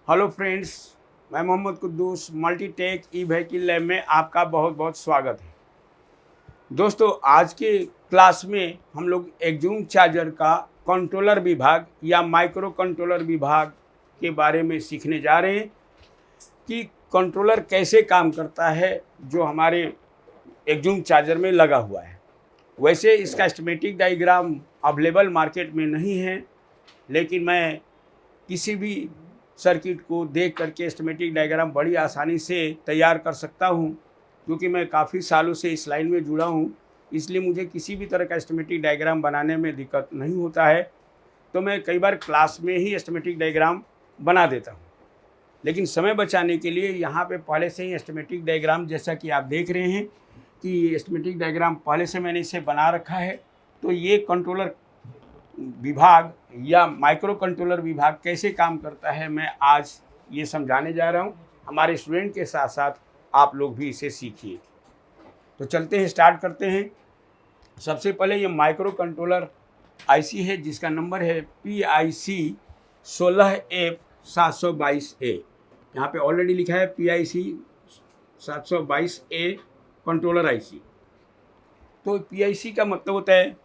Hello friends, मैं Mohammad Quddus Multitech e vehicle lab में आपका बहुत बहुत स्वागत है। दोस्तों, आज के क्लास में हम लोग एक्जूम चार्जर का कंट्रोलर विभाग या माइक्रो कंट्रोलर विभाग के बारे में सीखने जा रहे हैं कि कंट्रोलर कैसे काम करता है जो हमारे एक्जूम चार्जर में लगा हुआ है। वैसे इसका स्कीमेटिक डायग्राम अवेलेबल मार्केट में नहीं है, लेकिन मैं किसी भी सर्किट को देख करके स्कीमेटिक डायग्राम बड़ी आसानी से तैयार कर सकता हूं, क्योंकि मैं काफ़ी सालों से इस लाइन में जुड़ा हूं। इसलिए मुझे किसी भी तरह का स्कीमेटिक डायग्राम बनाने में दिक्कत नहीं होता है। तो मैं कई बार क्लास में ही स्कीमेटिक डायग्राम बना देता हूं, लेकिन समय बचाने के लिए यहाँ पे पहले से ही स्कीमेटिक डायग्राम, जैसा कि आप देख रहे हैं कि स्कीमेटिक डायग्राम पहले से मैंने इसे बना रखा है। तो ये कंट्रोलर विभाग या माइक्रो कंट्रोलर विभाग कैसे काम करता है, मैं आज ये समझाने जा रहा हूँ। हमारे स्टूडेंट के साथ साथ आप लोग भी इसे सीखिए। तो चलते हैं, स्टार्ट करते हैं। सबसे पहले ये माइक्रो कंट्रोलर आईसी है, जिसका नंबर है PIC 16F722A। यहाँ पे ऑलरेडी लिखा है PIC 722A कंट्रोलर आईसी। तो PIC का मतलब होता है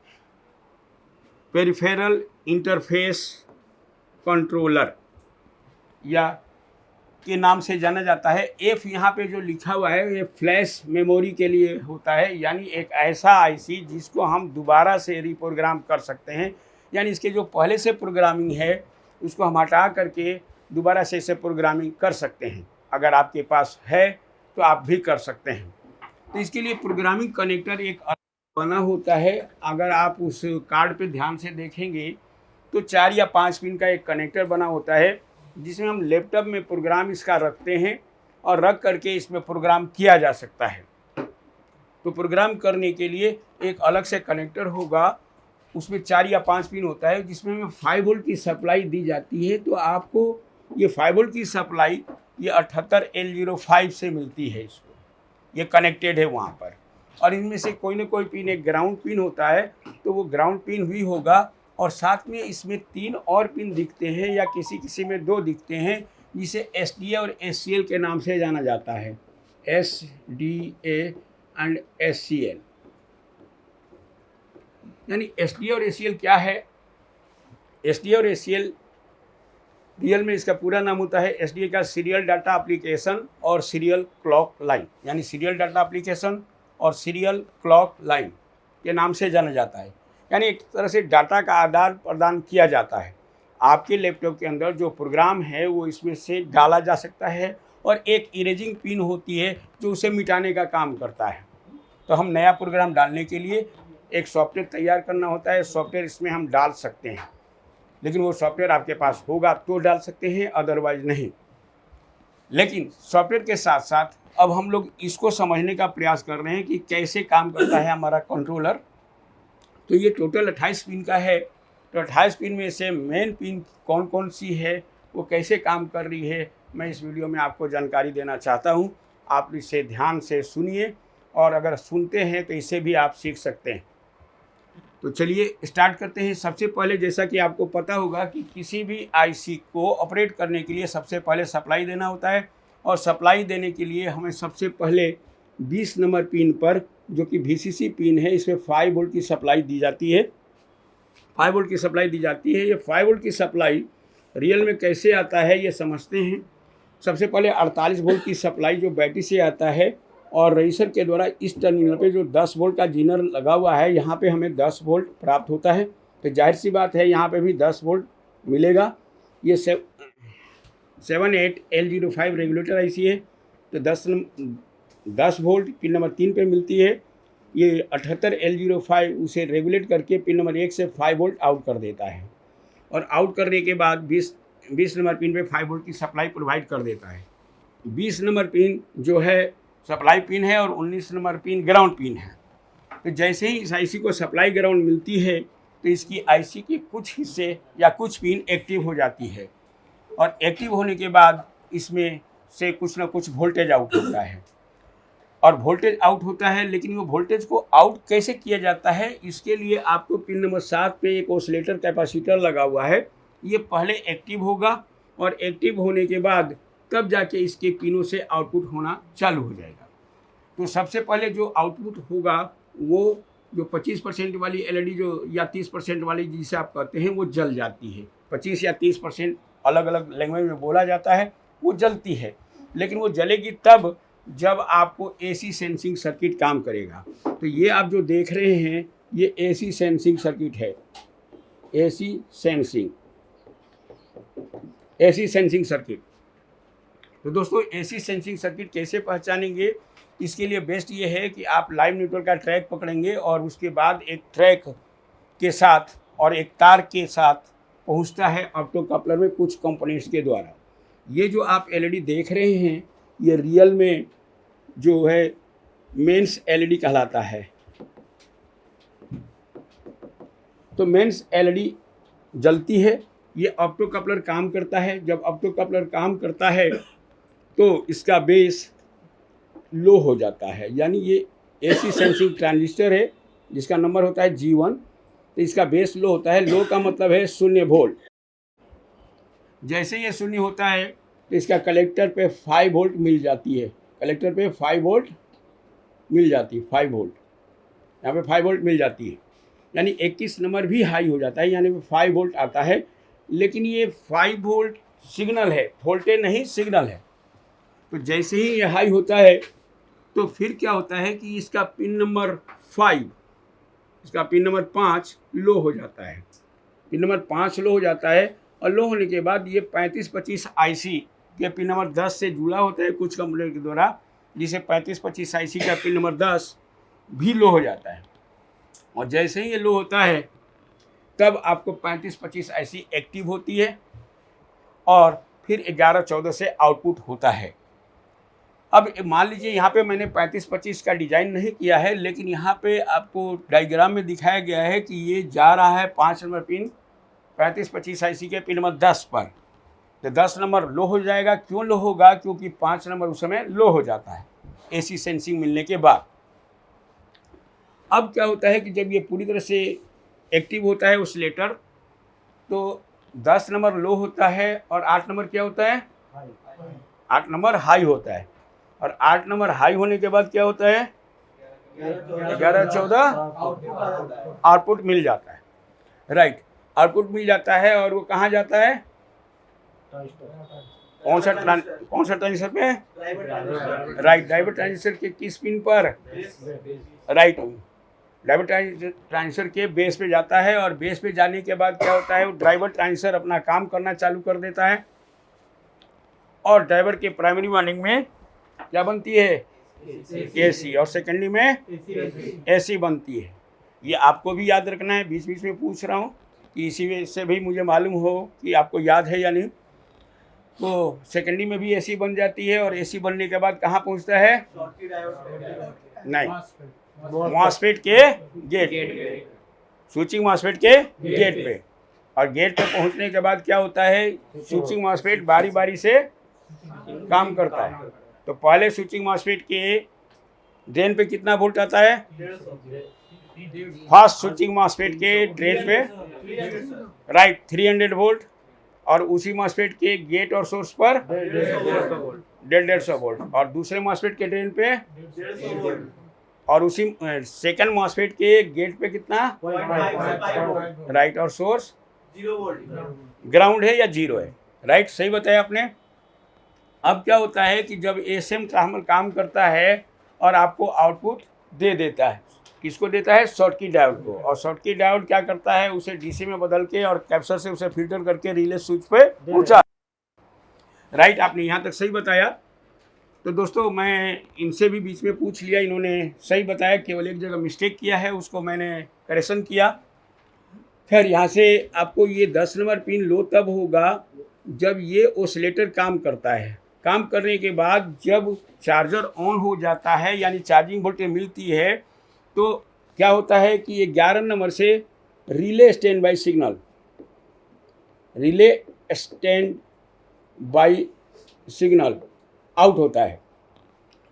पेरिफेरल इंटरफेस कंट्रोलर, या के नाम से जाना जाता है। एफ यहाँ पे जो लिखा हुआ है ये फ्लैश मेमोरी के लिए होता है, यानी एक ऐसा आईसी जिसको हम दोबारा से रिप्रोग्राम कर सकते हैं। यानी इसके जो पहले से प्रोग्रामिंग है उसको हम हटा करके दोबारा से इसे प्रोग्रामिंग कर सकते हैं। अगर आपके पास है तो आप भी कर सकते हैं। तो इसके लिए प्रोग्रामिंग कनेक्टर एक बना होता है। अगर आप उस कार्ड पे ध्यान से देखेंगे तो 4 या 5 पिन का एक कनेक्टर बना होता है, जिसमें हम लैपटॉप में प्रोग्राम इसका रखते हैं और रख करके इसमें प्रोग्राम किया जा सकता है। तो प्रोग्राम करने के लिए एक अलग से कनेक्टर होगा, उसमें 4 या 5 पिन होता है, जिसमें हमें 5 वोल्ट की सप्लाई दी जाती है। तो आपको ये 5 वोल्ट की सप्लाई ये 78L05 से मिलती है। इसको ये कनेक्टेड है वहाँ पर, और इनमें से कोई ना कोई पिन एक ग्राउंड पिन होता है, तो वो ग्राउंड पिन भी होगा। और साथ में इसमें 3 और पिन दिखते हैं, या किसी किसी में 2 दिखते हैं, जिसे SDA और SCL के नाम से जाना जाता है। SDA and SCL। यानी SDA और SCL क्या है? SDA और SCL रियल में इसका पूरा नाम होता है SDA का सीरियल डाटा एप्लीकेशन और सीरियल क्लॉक लाइन, यानी सीरियल डाटा एप्लीकेशन और सीरियल क्लॉक लाइन के नाम से जाना जाता है। यानी एक तरह से डाटा का आदान प्रदान किया जाता है। आपके लैपटॉप के अंदर जो प्रोग्राम है वो इसमें से डाला जा सकता है, और एक इरेजिंग पिन होती है जो उसे मिटाने का काम करता है। तो हम नया प्रोग्राम डालने के लिए एक सॉफ्टवेयर तैयार करना होता है। सॉफ्टवेयर इसमें हम डाल सकते हैं, लेकिन वो सॉफ्टवेयर आपके पास होगा तो डाल सकते हैं, अदरवाइज नहीं। लेकिन सॉफ्टवेयर के साथ साथ अब हम लोग इसको समझने का प्रयास कर रहे हैं कि कैसे काम करता है हमारा कंट्रोलर। तो ये टोटल 28 पिन का है। तो 28 पिन में से मेन पिन कौन कौन सी है, वो कैसे काम कर रही है, मैं इस वीडियो में आपको जानकारी देना चाहता हूँ। आप इसे ध्यान से सुनिए, और अगर सुनते हैं तो इसे भी आप सीख सकते हैं। तो चलिए स्टार्ट करते हैं। सबसे पहले, जैसा कि आपको पता होगा कि किसी भी आईसी को ऑपरेट करने के लिए सबसे पहले सप्लाई देना होता है, और सप्लाई देने के लिए हमें सबसे पहले 20 नंबर पिन पर, जो कि VCC पिन है, इसमें 5 वोल्ट की सप्लाई दी जाती है। 5 वोल्ट की सप्लाई दी जाती है। ये 5 वोल्ट की सप्लाई रियल में कैसे आता है ये समझते हैं। सबसे पहले 48 वोल्ट की सप्लाई जो बैटरी से आता है, और रजिस्टर के द्वारा इस टर्मिनल पे जो 10 वोल्ट का जीनर लगा हुआ है, यहाँ पे हमें 10 वोल्ट प्राप्त होता है। तो जाहिर सी बात है यहाँ पे भी 10 वोल्ट मिलेगा। ये 78L05 रेगुलेटर आईसी है। तो 10 वोल्ट पिन नंबर 3 पे मिलती है। ये 78L05 उसे रेगुलेट करके पिन नंबर 1 से 5 वोल्ट आउट कर देता है, और आउट करने के बाद 20 नंबर पिन पे 5 वोल्ट की सप्लाई प्रोवाइड कर देता है। 20 नंबर पिन जो है सप्लाई पिन है, और 19 नंबर पिन ग्राउंड पिन है। तो जैसे ही इस आईसी को सप्लाई ग्राउंड मिलती है, तो इसकी आईसी के कुछ हिस्से या कुछ पिन एक्टिव हो जाती है, और एक्टिव होने के बाद इसमें से कुछ ना कुछ वोल्टेज आउट होता है। और वोल्टेज आउट होता है, लेकिन वो वोल्टेज को आउट कैसे किया जाता है, इसके लिए आपको पिन नंबर 7 पे एक ऑसिलेटर कैपेसिटर लगा हुआ है। ये पहले एक्टिव होगा, और एक्टिव होने के बाद तब जाके इसके पिनों से आउटपुट होना चालू हो जाएगा। तो सबसे पहले जो आउटपुट होगा वो जो 25% वाली एलईडी जो या 30% वाली जिसे आप कहते हैं वो जल जाती है। 25 या 30% अलग अलग लैंग्वेज में बोला जाता है, वो जलती है। लेकिन वो जलेगी तब जब आपको एसी सेंसिंग सर्किट काम करेगा। तो ये आप जो देख रहे हैं ये एसी सेंसिंग सर्किट है, एसी सेंसिंग सर्किट। तो दोस्तों एसी सेंसिंग सर्किट कैसे पहचानेंगे, इसके लिए बेस्ट ये है कि आप लाइव न्यूट्रल का ट्रैक पकड़ेंगे और उसके बाद एक ट्रैक के साथ और एक तार के साथ पहुंचता है ऑप्टो कपलर में कुछ कंपोनेंट्स के द्वारा। ये जो आप एलईडी देख रहे हैं ये रियल में जो है मेंस एलईडी कहलाता है। तो मेंस एलईडी जलती है, ये ऑप्टो कपलर काम करता है। जब ऑप्टो कपलर काम करता है तो इसका बेस लो हो जाता है, यानी ये एसी सेंसिंग ट्रांजिस्टर है जिसका नंबर होता है G1। तो इसका बेस लो होता है। लो का मतलब है 0 वोल्ट। जैसे ये 0 होता है तो इसका कलेक्टर पे 5 वोल्ट मिल जाती है, कलेक्टर पे 5 वोल्ट मिल जाती है, 5 वोल्ट यहाँ पे 5 वोल्ट मिल जाती है, यानी 21 नंबर भी हाई हो जाता है, यानी 5 वोल्ट आता है। लेकिन ये 5 वोल्ट सिग्नल है, वोल्टेज नहीं सिग्नल है। तो जैसे ही ये हाई होता है तो फिर क्या होता है कि इसका पिन नंबर 5, इसका पिन नंबर 5 लो हो जाता है। पिन नंबर 5 लो हो जाता है और लो होने के बाद ये 3525 आईसी के पिन नंबर 10 से जुड़ा होता है कुछ कंप्यूटर के द्वारा, जिसे 3525 आईसी का पिन नंबर 10 भी लो हो जाता है। और जैसे ही ये लो होता है तब आपको 3525 आईसी एक्टिव होती है और फिर 1114 से आउटपुट होता है। अब मान लीजिए यहाँ पे मैंने 3525 का डिज़ाइन नहीं किया है, लेकिन यहाँ पे आपको डायग्राम में दिखाया गया है कि ये जा रहा है 5 नंबर पिन 3525 आईसी के पिन नंबर 10 पर। तो 10 नंबर लो हो जाएगा। क्यों लो होगा? क्योंकि 5 नंबर उस समय लो हो जाता है एसी सेंसिंग मिलने के बाद। अब क्या होता है कि जब ये पूरी तरह से एक्टिव होता है ऑसिलेटर तो 10 नंबर लो होता है और 8 नंबर क्या होता है? 8 नंबर हाई होता है। और 8 नंबर हाई होने के बाद क्या होता है? 1114 आउटपुट मिल जाता है। राइट, आउटपुट मिल जाता है और वो कहाँ जाता है? कौन सा ट्रांजिस्टर पे? राइट, ड्राइवर ट्रांजिस्टर के किस पिन पर? राइट, ड्राइवर ट्रांजिस्टर के बेस पे जाता है। और बेस पे जाने के बाद क्या होता है? वो ड्राइवर ट्रांजिस्टर अपना काम करना चालू कर देता है और ड्राइवर के प्राइमरी वाइंडिंग में क्या बनती है? एसी, और सेकेंडरी में एसी बनती है। ये आपको भी याद रखना है, बीच बीच में पूछ रहा हूँ कि इसी से भी मुझे मालूम हो कि आपको याद है या नहीं। तो सेकेंडरी में भी एसी बन जाती है और एसी बनने के बाद कहाँ पहुँचता है? नहीं, मॉसफेट के गेट पे, स्विचिंग मॉसफेट के गेट पे। और गेट पे पहुँचने के बाद क्या होता है? स्विचिंग मॉसफेट बारी बारी से काम करता है। तो पहले स्विचिंग मॉसफेट के ड्रेन पे कितना वोल्ट आता है? फर्स्ट स्विचिंग मॉसफेट के ड्रेन पे राइट 300 वोल्ट और उसी मॉसफेट के गेट और सोर्स पर 150 वोल्ट और दूसरे मॉसफेट के ड्रेन पे और उसी सेकंड मॉसफेट के गेट पे कितना? राइट, और सोर्स 0 वोल्ट ग्राउंड है या 0 है? राइट, सही बताया आपने। अब क्या होता है कि जब एसएम ट्रांसफार्मर काम करता है और आपको आउटपुट दे देता है, किसको देता है? शॉर्टकी डायोड को। और शॉर्टकी डायोड क्या करता है? उसे डीसी में बदल के और कैप्चर से उसे फिल्टर करके रिले स्विच पे पहुंचा। राइट, आपने यहाँ तक सही बताया। तो दोस्तों मैं इनसे भी बीच में पूछ लिया, इन्होंने सही बताया, केवल एक जगह मिस्टेक किया है, उसको मैंने करेक्शन किया। खैर यहाँ से आपको ये 10 नंबर पिन लो तब होगा जब ये ऑसिलेटर काम करता है। काम करने के बाद जब चार्जर ऑन हो जाता है यानी चार्जिंग वोल्टेज मिलती है तो क्या होता है कि ये 11 नंबर से relay stand by signal, relay stand by signal out होता है।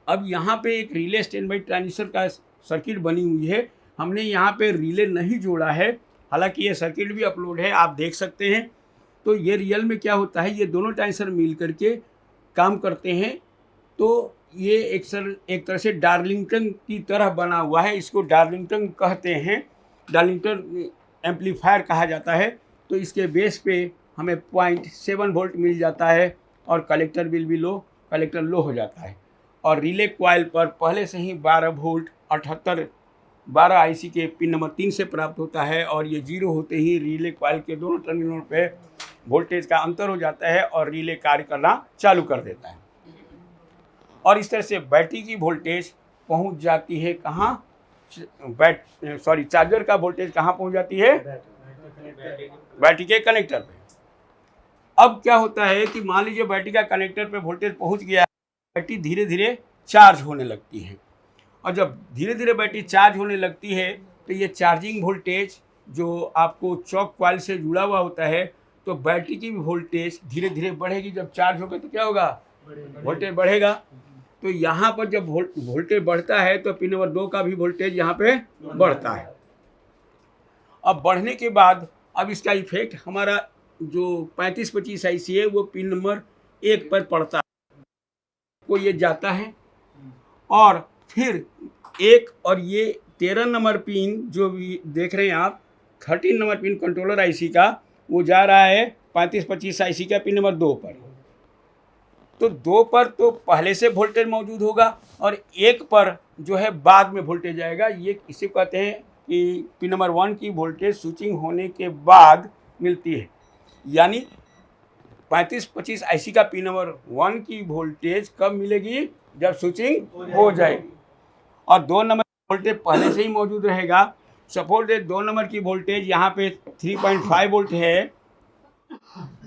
अब यहाँ पे एक रिले स्टैंड बाई ट्रांजिस्टर का सर्किट बनी हुई है। हमने यहाँ पे रिले नहीं जोड़ा है, हालांकि ये सर्किट भी अपलोड है, आप देख सकते हैं। तो ये रियल में क्या होता है, ये दोनों ट्रांजिस्टर मिल करके काम करते हैं। तो ये एक तरह से डार्लिंगटन की तरह बना हुआ है, इसको डार्लिंगटन कहते हैं, डार्लिंगटन एम्पलीफायर कहा जाता है। तो इसके बेस पे हमें 0.7 वोल्ट मिल जाता है और कलेक्टर बिल भी कलेक्टर लो हो जाता है। और रिले कॉइल पर पहले से ही 12 वोल्ट 12 आईसी के पिन नंबर 3 से प्राप्त होता है, और ये 0 होते ही रिले कॉइल के दोनों टर्मिनलों पे वोल्टेज का अंतर हो जाता है और रिले कार्य करना चालू कर देता है। और इस तरह से बैटरी की वोल्टेज पहुंच जाती है कहाँ, चार्जर का वोल्टेज कहाँ पहुंच जाती है, बैटरी के कनेक्टर पे। अब क्या होता है कि मान लीजिए बैटरी का कनेक्टर पे वोल्टेज पहुंच गया, बैटरी धीरे धीरे चार्ज होने लगती है। और जब धीरे धीरे बैटरी चार्ज होने लगती है तो ये चार्जिंग वोल्टेज जो आपको चौक कॉइल से जुड़ा हुआ होता है, तो बैटरी की भी वोल्टेज धीरे धीरे बढ़ेगी। जब चार्ज होगा तो क्या होगा, वोल्टेज बढ़ेगा। तो यहाँ पर जब वोल्टेज बढ़ता है तो पिन नंबर 2 का भी वोल्टेज यहाँ पे बढ़ता है। अब बढ़ने के बाद अब इसका इफेक्ट हमारा जो 3525 आईसी है वो पिन नंबर 1 पर पड़ता है, को ये जाता है। और फिर एक और ये 13 नंबर पिन जो भी देख रहे हैं आप, 13 नंबर पिन कंट्रोलर आईसी का, वो जा रहा है 3525 आईसी का पिन नंबर 2 पर। तो 2 पर तो पहले से वोल्टेज मौजूद होगा और 1 पर जो है बाद में वोल्टेज आएगा। ये इसे कहते हैं कि पिन नंबर 1 की वोल्टेज स्विचिंग होने के बाद मिलती है। यानी 3525 आईसी का पिन नंबर 1 की वोल्टेज कब मिलेगी, जब स्विचिंग हो जाएगी। और 2 नंबर की वोल्टेज पहले से ही मौजूद रहेगा। सपोज 2 नंबर की वोल्टेज यहाँ पे 3.5 वोल्ट है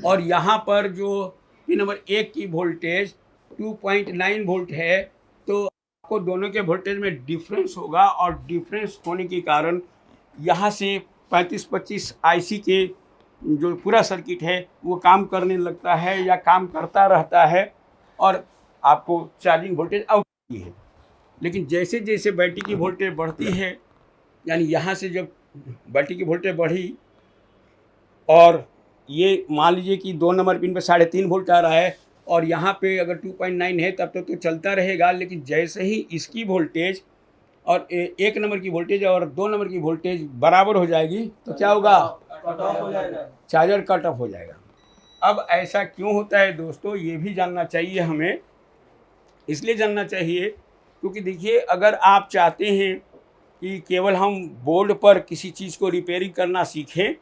और यहाँ पर जो पिन नंबर 1 की वोल्टेज 2.9 वोल्ट है, तो आपको दोनों के वोल्टेज में डिफरेंस होगा। और डिफरेंस होने के कारण यहाँ से 3525 आईसी के जो पूरा सर्किट है वो काम करने लगता है या काम करता रहता है और आपको चार्जिंग वोल्टेज आउट होती है। लेकिन जैसे जैसे बैटरी की वोल्टेज बढ़ती है, यानी यहाँ से जब बैटरी की वोल्टेज बढ़ी और ये मान लीजिए कि 2 नंबर पिन पे 3.5 वोल्ट आ रहा है और यहाँ पे अगर 2.9 है तब तक तो चलता रहेगा। लेकिन जैसे ही इसकी वोल्टेज और 1 नंबर की वोल्टेज और 2 नंबर की वोल्टेज बराबर हो जाएगी तो क्या होगा, कट ऑफ हो जाएगा, चार्जर कट ऑफ हो जाएगा। अब ऐसा क्यों होता है दोस्तों, ये भी जानना चाहिए हमें। इसलिए जानना चाहिए क्योंकि देखिए, अगर आप चाहते हैं कि केवल हम बोर्ड पर किसी चीज़ को रिपेयरिंग करना सीखें,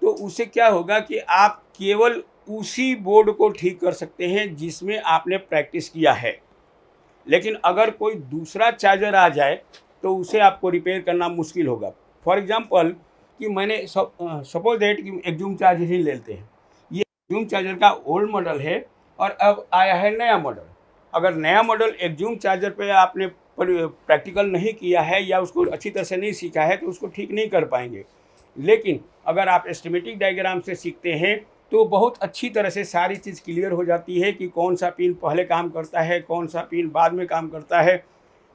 तो उससे क्या होगा कि आप केवल उसी बोर्ड को ठीक कर सकते हैं जिसमें आपने प्रैक्टिस किया है। लेकिन अगर कोई दूसरा चार्जर आ जाए तो उसे आपको रिपेयर करना मुश्किल होगा। फॉर एग्जांपल कि मैंने सपोज दैट कि एक जूम चार्जर ही लेते हैं। ये जूम चार्जर का ओल्ड मॉडल है और अब आया है नया मॉडल। अगर नया मॉडल एक जूम चार्जर पे आपने प्रैक्टिकल नहीं किया है या उसको अच्छी तरह से नहीं सीखा है तो उसको ठीक नहीं कर पाएंगे। लेकिन अगर आप एस्टिमेटिक डायग्राम से सीखते हैं तो बहुत अच्छी तरह से सारी चीज़ क्लियर हो जाती है कि कौन सा पिन पहले काम करता है, कौन सा पिन बाद में काम करता है।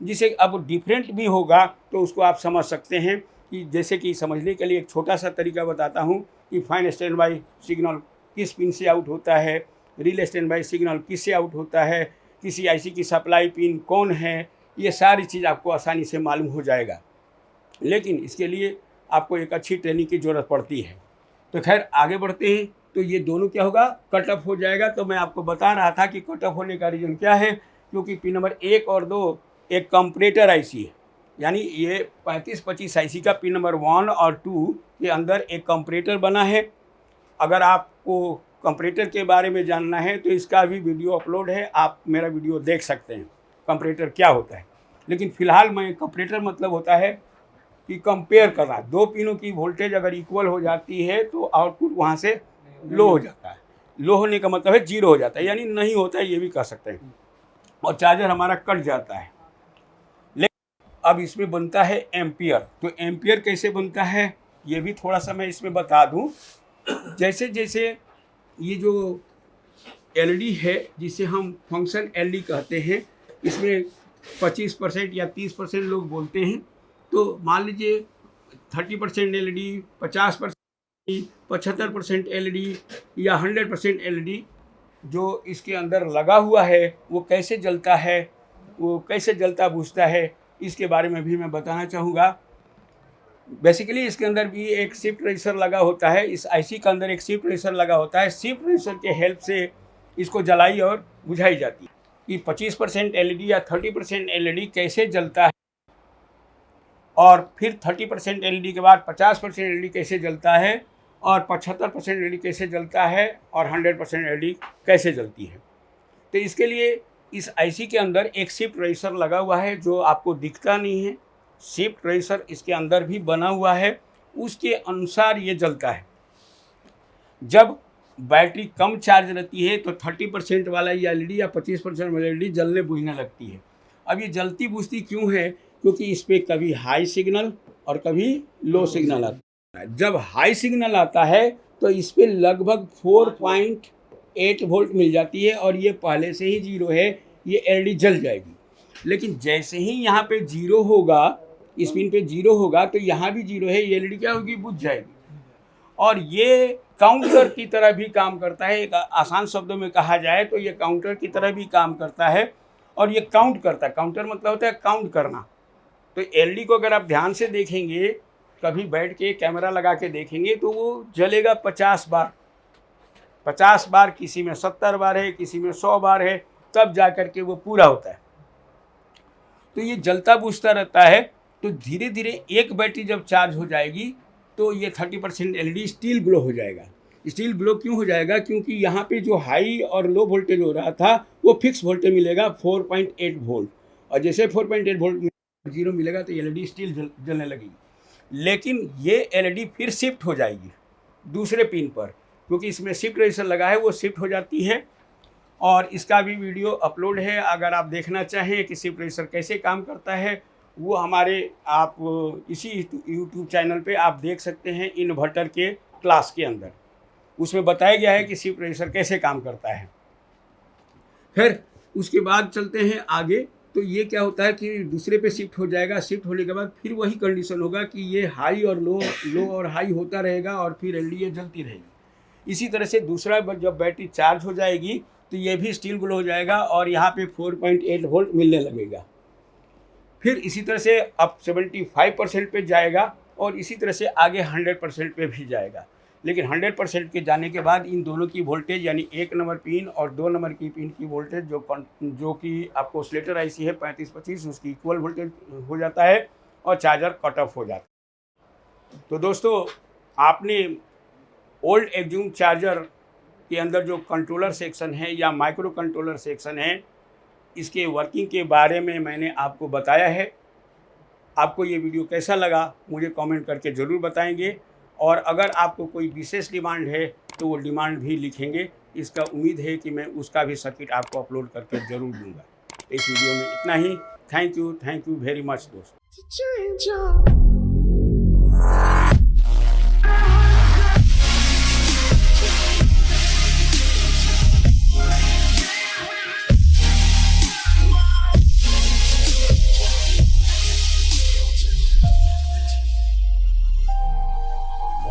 जिसे अब डिफरेंट भी होगा तो उसको आप समझ सकते हैं कि जैसे कि समझने के लिए एक छोटा सा तरीका बताता हूँ कि फाइन स्टैंड बाई सिग्नल किस पिन से आउट होता है, रिले स्टैंड बाई सिग्नल किस से आउट होता है, किसी आईसी की सप्लाई पिन कौन है, ये सारी चीज़ आपको आसानी से मालूम हो जाएगा। लेकिन इसके लिए आपको एक अच्छी ट्रेनिंग की ज़रूरत पड़ती है। तो खैर आगे बढ़ते हैं। तो ये दोनों क्या होगा, कट ऑफ हो जाएगा। तो मैं आपको बता रहा था कि कट ऑफ होने का रीज़न क्या है, क्योंकि पिन नंबर 1 और 2 एक कंपरेटर आईसी है। यानी ये 3525 आईसी का पिन नंबर 1 और 2 के अंदर एक कंपरेटर बना है। अगर आपको कंपरेटर के बारे में जानना है तो इसका भी वीडियो अपलोड है, आप मेरा वीडियो देख सकते हैं कंपरेटर क्या होता है। लेकिन फ़िलहाल मैं कंपरेटर मतलब होता है कि कंपेयर करना, दो पिनों की वोल्टेज अगर इक्वल हो जाती है तो आउटपुट वहाँ से लो हो जाता है। लो होने का मतलब है 0 हो जाता है, यानी नहीं होता है, ये भी कह सकते हैं। और चार्जर हमारा कट जाता है। लेकिन अब इसमें बनता है एम्पियर। तो एम्पियर कैसे बनता है ये भी थोड़ा सा मैं इसमें बता दूं। जैसे जैसे ये जो एलईडी है जिसे हम फंक्शन एलईडी कहते हैं, इसमें 25% या 30% लोग बोलते हैं। तो मान लीजिए 30% एलईडी, 50% 75% एलईडी या 100% एलईडी जो इसके अंदर लगा हुआ है वो कैसे जलता है, वो कैसे जलता बुझता है, इसके बारे में भी मैं बताना चाहूँगा। बेसिकली इसके अंदर भी एक शिफ्ट रजिस्टर लगा होता है, इस आईसी के अंदर एक शिफ्ट रजिस्टर लगा होता है। शिफ्ट रजिस्टर के हेल्प से इसको जलाई और बुझाई जाती है कि 25% एलईडी या 30% एलईडी कैसे जलता है, और फिर 30% एलईडी के बाद 50% एलईडी कैसे जलता है, और 75% एलईडी कैसे जलता है, और 100% एलईडी कैसे जलती है। तो इसके लिए इस आईसी के अंदर एक शिफ्ट रजिस्टर लगा हुआ है जो आपको दिखता नहीं है। शिफ्ट रजिस्टर इसके अंदर भी बना हुआ है, उसके अनुसार ये जलता है। जब बैटरी कम चार्ज रहती है तो 30% वाला ये एलईडी या 25% वाला एलईडी जलने बुझने लगती है। अब ये जलती बुझती क्यों है? क्योंकि इस पर कभी हाई सिग्नल और कभी लो सिग्नल आता है। जब हाई सिग्नल आता है तो इस पर लगभग 4.8 वोल्ट मिल जाती है और ये पहले से ही 0 है, ये एलईडी जल जाएगी। लेकिन जैसे ही यहाँ पे 0 होगा, इस पिन पे 0 होगा तो यहाँ भी 0 है, ये एलईडी क्या होगी, बुझ जाएगी। और ये काउंटर की तरह भी काम करता है। एक आसान शब्दों में कहा जाए तो ये काउंटर की तरह भी काम करता है और ये काउंट करता है। काउंटर मतलब होता है काउंट करना। तो एलईडी को अगर आप ध्यान से देखेंगे, कभी बैठ के कैमरा लगा के देखेंगे तो वो जलेगा 50 बार। 50 बार, किसी में 70 बार है, किसी में 100 बार है, तब जा कर के वो पूरा होता है। तो ये जलता बुझता रहता है। तो धीरे धीरे एक बैटरी जब चार्ज हो जाएगी तो ये 30% एलईडी स्टील ग्लो हो जाएगा। स्टील ग्लो क्यों हो जाएगा? क्योंकि यहाँ पे जो हाई और लो वोल्टेज हो रहा था वो फिक्स वोल्टेज मिलेगा 4.8 वोल्ट, और जैसे 4.8 वोल्ट 0 मिलेगा तो एलईडी स्टील जलने लगेगी। लेकिन ये एलईडी फिर शिफ्ट हो जाएगी दूसरे पिन पर, क्योंकि इसमें शिफ्ट रजिस्टर लगा है, वो शिफ्ट हो जाती है। और इसका भी वीडियो अपलोड है, अगर आप देखना चाहें कि शिफ्ट रजिस्टर कैसे काम करता है, वो हमारे आप इसी यूट्यूब चैनल पे आप देख सकते हैं, इन्वर्टर के क्लास के अंदर उसमें बताया गया है कि शिफ्ट रजिस्टर कैसे काम करता है। फिर उसके बाद चलते हैं आगे। तो ये क्या होता है कि दूसरे पे शिफ्ट हो जाएगा। शिफ्ट होने के बाद फिर वही कंडीशन होगा कि ये हाई और लो और हाई होता रहेगा और फिर एलईडी जलती रहेगी। इसी तरह से दूसरा जब बैटरी चार्ज हो जाएगी तो ये भी स्टील ग्लो हो जाएगा और यहाँ पे 4.8 वोल्ट मिलने लगेगा। फिर इसी तरह से अब 75% पे जाएगा और इसी तरह से आगे 100% पे भी जाएगा। लेकिन 100% के जाने के बाद इन दोनों की वोल्टेज, यानी 1 नंबर पिन और 2 नंबर की पिन की वोल्टेज जो कि आपको ऑसिलेटर आईसी है 3525, उसकी इक्वल वोल्टेज हो जाता है और चार्जर कट ऑफ हो जाता है। तो दोस्तों, आपने ओल्ड एक्जूम चार्जर के अंदर जो कंट्रोलर सेक्शन है या माइक्रो कंट्रोलर सेक्शन है, इसके वर्किंग के बारे में मैंने आपको बताया है। आपको ये वीडियो कैसा लगा मुझे कमेंट करके ज़रूर बताएंगे, और अगर आपको कोई विशेष डिमांड है तो वो डिमांड भी लिखेंगे। इसका उम्मीद है कि मैं उसका भी सर्किट आपको अपलोड करके ज़रूर दूंगा। इस वीडियो में इतना ही। थैंक यू वेरी मच दोस्तों।